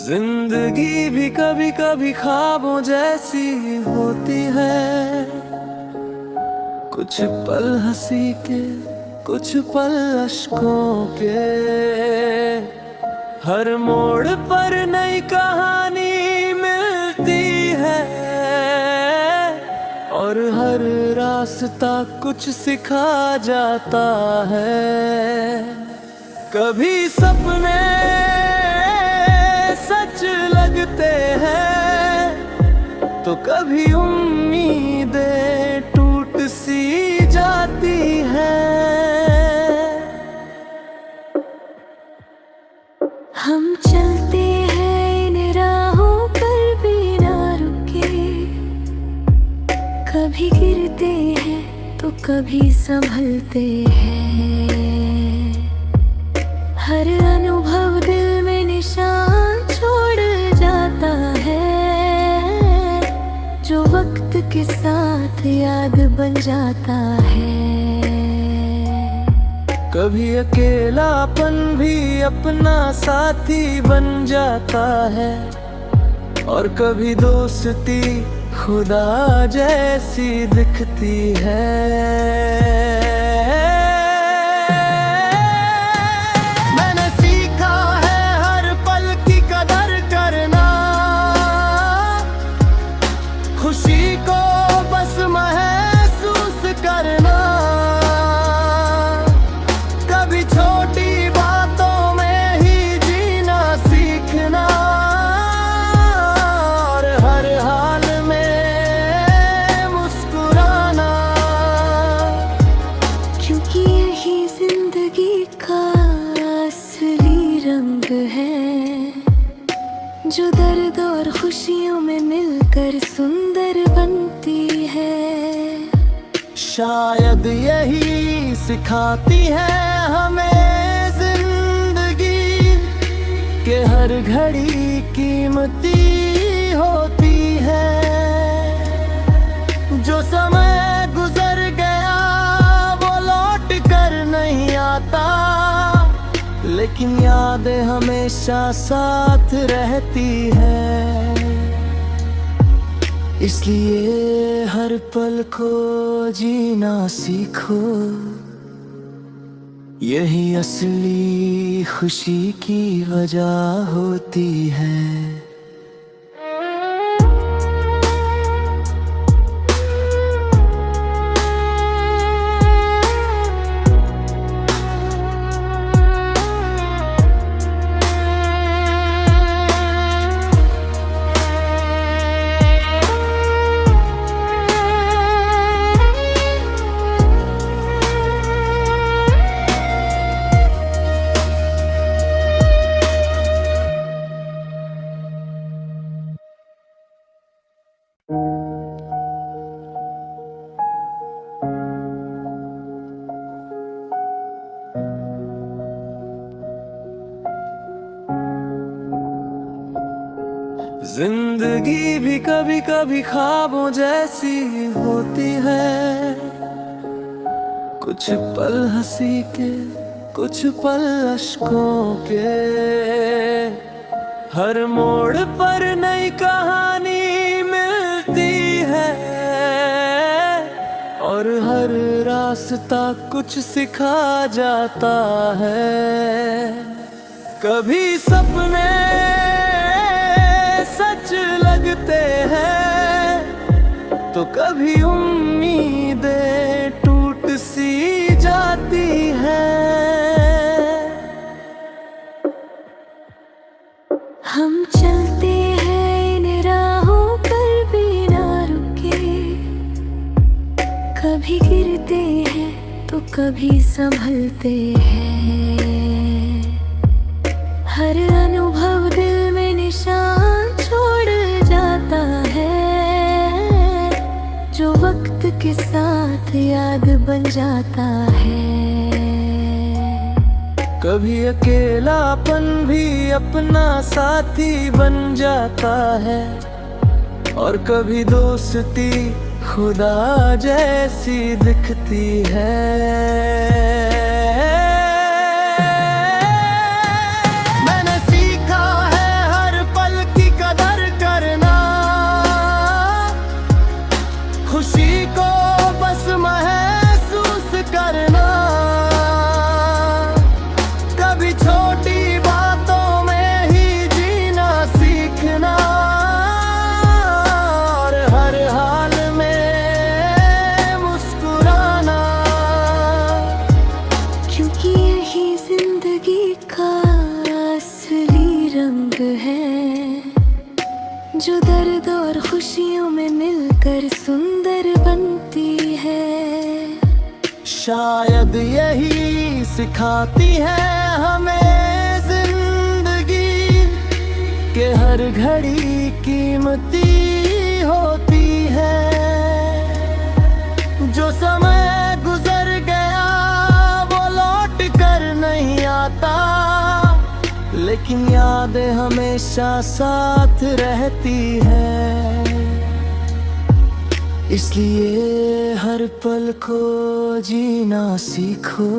जिंदगी भी कभी कभी ख्वाबों जैसी होती है। कुछ पल हंसी के, कुछ पल अश्कों के। हर मोड़ पर नई कहानी मिलती है और हर रास्ता कुछ सिखा जाता है। कभी सपने सच लगते हैं तो कभी उम्मीदें टूट सी जाती हैं। हम चलते हैं इन राहों पर बिना रुके, कभी गिरते हैं तो कभी संभलते हैं। हर अनुभव दिल में निशान छोड़ जाता है, जो वक्त के साथ याद बन जाता है। कभी अकेलापन भी अपना साथी बन जाता है और कभी दोस्ती खुदा जैसी दिखती है। खुशी को बस महसूस करना, कभी छोटी बातों में ही जीना सीखना और हर हाल में मुस्कुराना। क्योंकि यही जिंदगी का असली रंग है, जो दर्द और खुशियों में मिलकर सुंदर बनती है। शायद यही सिखाती है हमें जिंदगी के हर घड़ी कीमती होती है। जो समय गुजर गया वो लौट कर नहीं आता, लेकिन यादें हमेशा साथ रहती है। इसलिए हर पल को जीना सीखो, यही असली खुशी की वजह होती है। जिंदगी भी कभी कभी ख्वाबों जैसी होती है। कुछ पल हंसी के, कुछ पल अश्कों के। हर मोड़ पर नई कहानी मिलती है और हर रास्ता कुछ सिखा जाता है। कभी सपने सच लगते हैं तो कभी उम्मीदें टूट सी जाती हैं। हम चलते हैं इन राहों पर बिना रुके, कभी गिरते हैं तो कभी संभलते हैं। हर अनुभव दिल में निशान छोड़ जाता है, जो वक्त के साथ याद बन जाता है। कभी अकेलापन भी अपना साथी बन जाता है और कभी दोस्ती खुदा जैसी दिखती है। मैंने सीखा है हर पल दर्द और खुशियों में मिलकर सुंदर बनती है। शायद यही सिखाती है हमें जिंदगी कि हर घड़ी कीमती होती है। जो समय गुजर गया वो लौट कर नहीं आता, लेकिन यादें हमेशा साथ रहती है। इसलिए हर पल को जीना सीखो,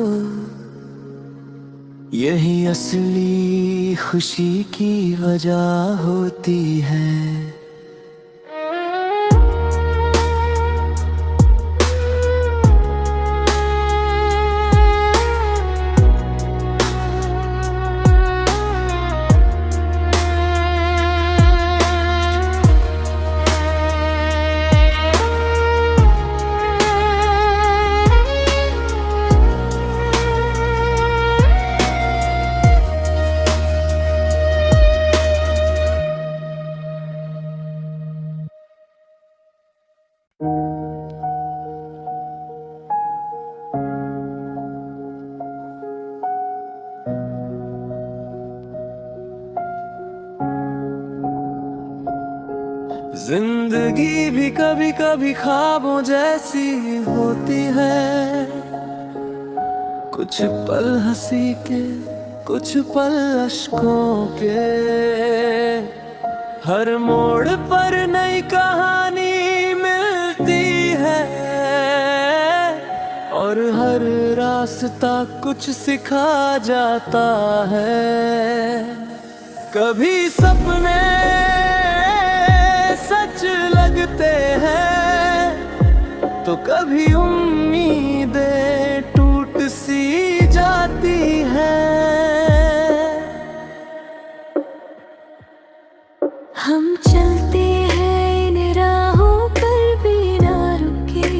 यही असली खुशी की वजह होती है। जिंदगी भी कभी कभी ख्वाबों जैसी होती है। कुछ पल हंसी के, कुछ पल अश्कों के। हर मोड़ पर नई कहानी मिलती है, और हर रास्ता कुछ सिखा जाता है। कभी सपने सच लगते हैं, तो कभी उम्मीदें टूट सी जाती हैं। हम चलते हैं इन राहों पर बिना रुके,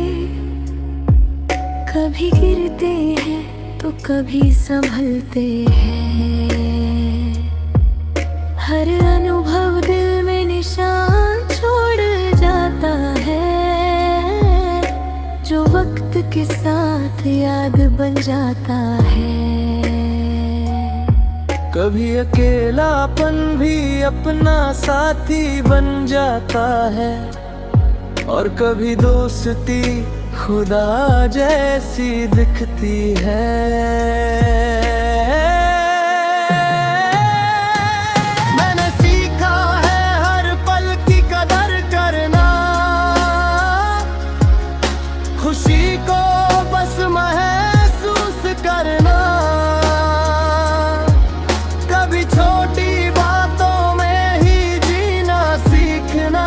कभी गिरते हैं तो कभी संभलते हैं। हर अनुभव दिल में निशान छोड़ जाता है, जो वक्त के साथ याद बन जाता है। कभी अकेलापन भी अपना साथी बन जाता है, और कभी दोस्ती खुदा जैसी दिखती है। खुशी को बस महसूस करना, कभी छोटी बातों में ही जीना सीखना,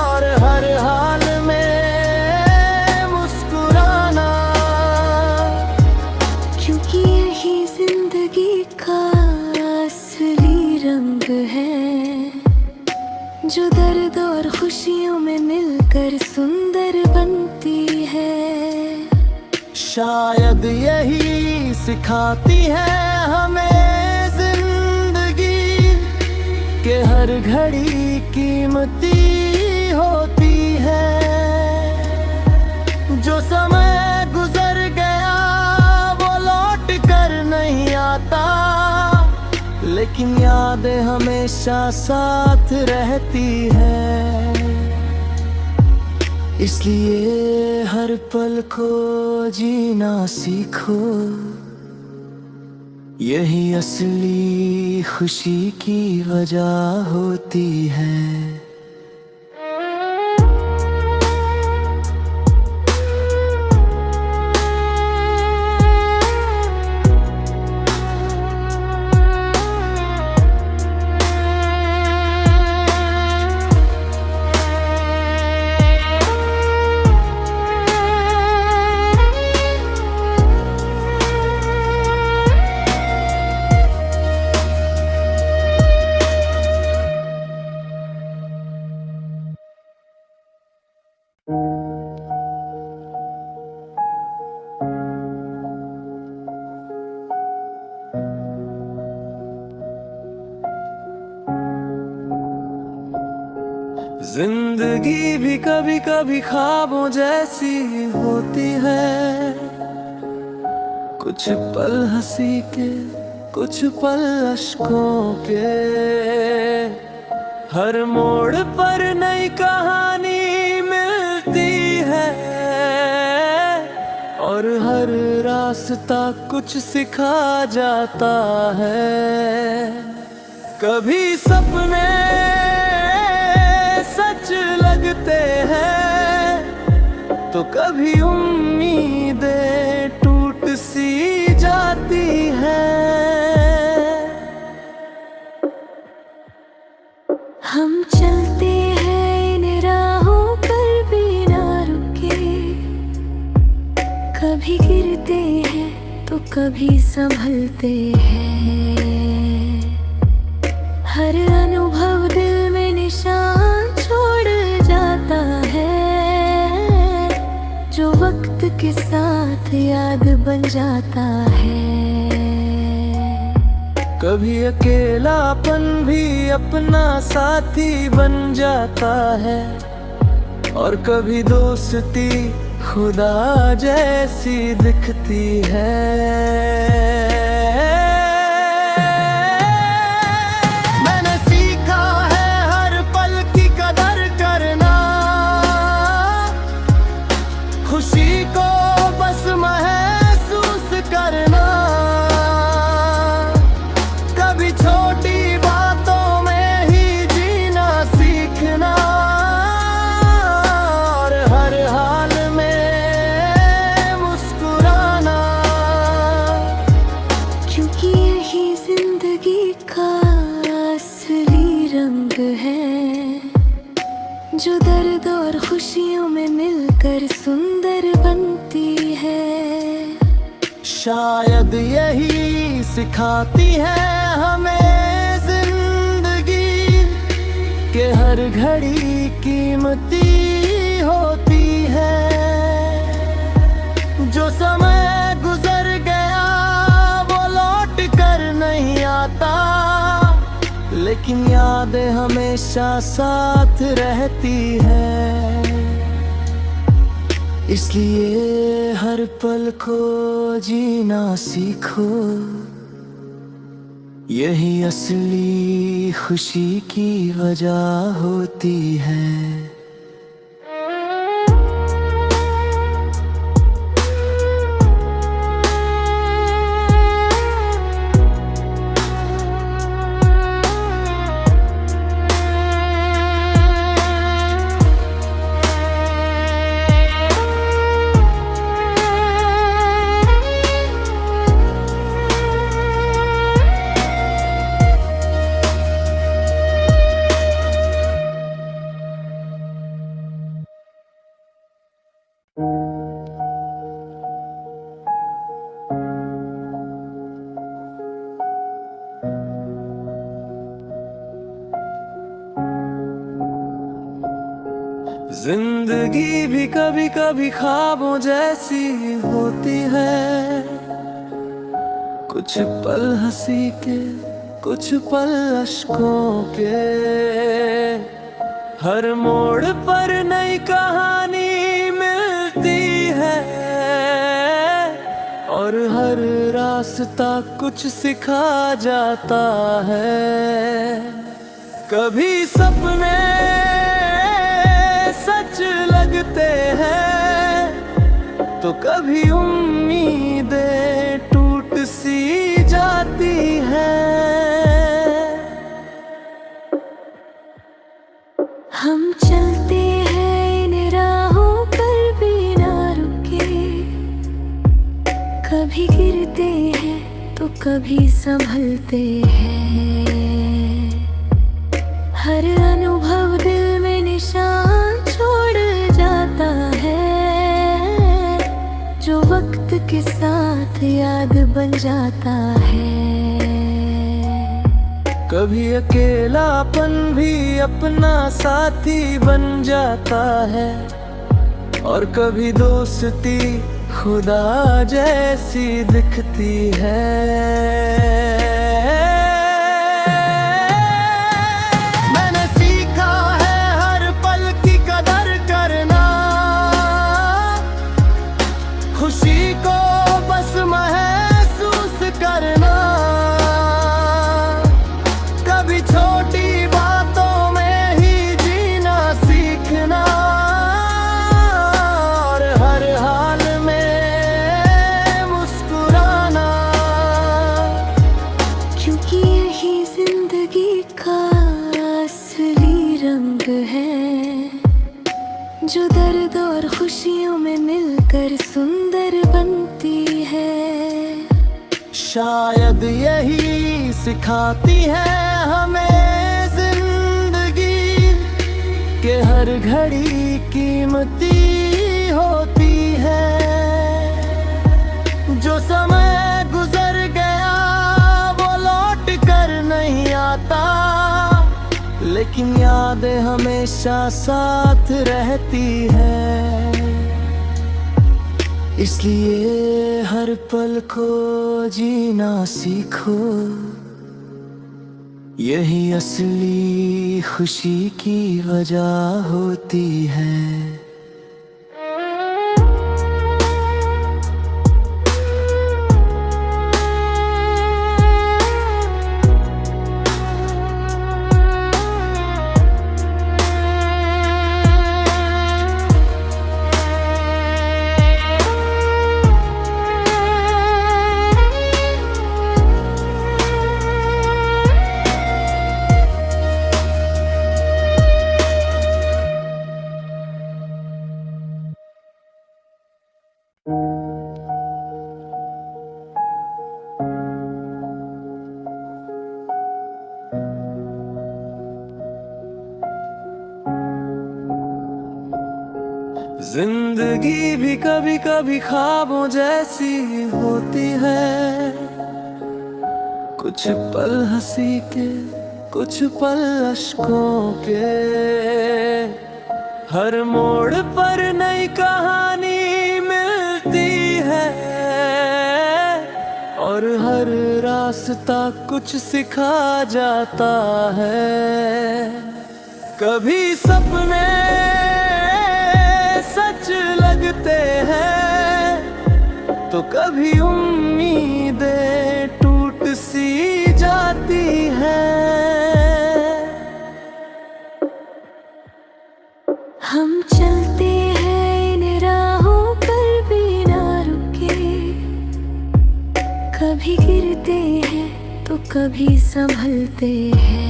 और हर हाल में मुस्कुराना। क्योंकि यही जिंदगी का असली रंग है, जो दर्द और खुशियों में मिलकर सुंदर बनती है। शायद यही सिखाती है हमें जिंदगी कि हर घड़ी कीमती होती है। जो समय गुजर गया वो लौट कर नहीं आता, लेकिन यादें हमेशा साथ रहती है। इसलिए हर पल को जीना सीखो, यही असली खुशी की वजह होती है। जिंदगी भी कभी कभी ख्वाबों जैसी होती है। कुछ पल हंसी के, कुछ पल अश्कों के। हर मोड़ पर नई कहानी मिलती है, और हर रास्ता कुछ सिखा जाता है। कभी सपने सच लगते हैं, तो कभी उम्मीदें टूट सी जाती हैं। हम चलते हैं इन राहों पर बिना रुके, कभी गिरते हैं तो कभी संभलते हैं। हर अनुभव दिल में निशान छोड़ जाता है, जो वक्त के साथ याद बन जाता है। कभी अकेलापन भी अपना साथी बन जाता है, और कभी दोस्ती खुदा जैसी दिखती है। मैंने सीखा है हर पल की कदर करना, खुशी को बस महसूस करना। कभी छोटी बातों में ही जीना सीखना, और हर हाल में मुस्कुराना। क्योंकि यही जिंदगी का असली रंग है, जो दर्द और खुशियों में मिलकर सुंदर बनती है। शायद यही सिखाती है हमें जिंदगी, कि हर घड़ी कीमती होती है। जो समय गुजर गया वो लौट कर नहीं आता, लेकिन यादें हमेशा साथ रहती है। इसलिए हर पल को जीना सीखो, यही असली खुशी की वजह होती है। जिंदगी भी कभी कभी ख्वाबों जैसी होती है। कुछ पल हंसी के, कुछ पल अश्कों के। हर मोड़ पर नई कहानी मिलती है, और हर रास्ता कुछ सिखा जाता है। कभी सपने सच लगते हैं, तो कभी उम्मीदें टूट सी जाती हैं। हम चलते हैं इन राहों पर बिना रुके, कभी गिरते हैं तो कभी संभलते हैं। हर अनुभव दिल में निशान छोड़ जाता है, जो वक्त के साथ याद बन जाता है। कभी अकेलापन भी अपना साथी बन जाता है, और कभी दोस्ती खुदा जैसी दिखती है। मैंने सीखा है हर दर्द और खुशियों में मिलकर सुंदर बनती है। शायद यही सिखाती है हमें जिंदगी कि हर घड़ी कीमती होती है। जो समय गुजर गया वो लौट कर नहीं आता, लेकिन यादें हमेशा साथ रहती है। इसलिए हर पल को जीना सीखो, यही असली खुशी की वजह होती है। जिंदगी भी कभी कभी ख्वाबों जैसी होती है। कुछ पल हंसी के, कुछ पल अश्कों के। हर मोड़ पर नई कहानी मिलती है, और हर रास्ता कुछ सिखा जाता है। कभी सपने सच लगते हैं, तो कभी उम्मीदें टूट सी जाती हैं। हम चलते हैं इन राहों पर बिना रुके, कभी गिरते हैं तो कभी संभलते हैं।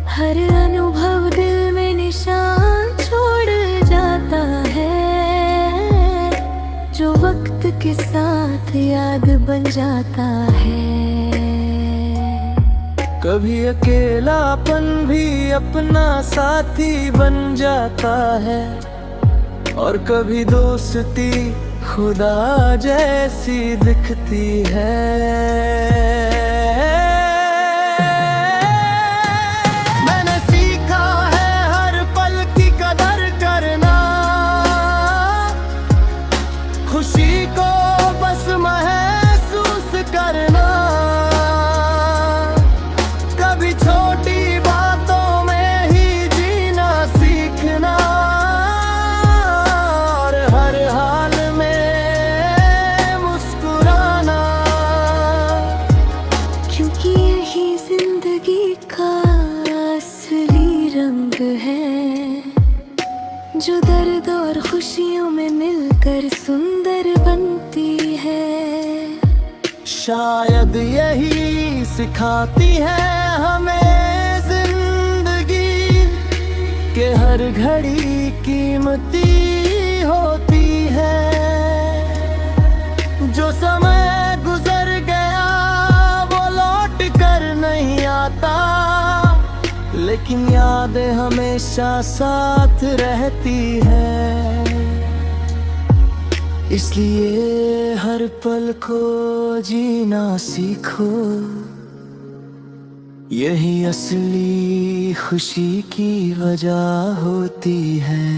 हर अनुभव दिल में निशान छोड़ जाता है, जो वक्त के साथ याद बन जाता है। कभी अकेलापन भी अपना साथी बन जाता है, और कभी दोस्ती खुदा जैसी दिखती है। खुशी को बस महसूस करना, कभी छोटी बातों में ही जीना सीखना, और हर हाल में मुस्कुराना। क्योंकि यही जिंदगी का असली रंग है, जो दर्द और खुशियों में मिलकर सुंदर बनती है। शायद यही सिखाती है हमें जिंदगी कि हर घड़ी कीमती होती है। जो समय गुजर गया वो लौट कर नहीं आता, लेकिन यादें हमेशा साथ रहती है। इसलिए हर पल को जीना सीखो, यही असली खुशी की वजह होती है।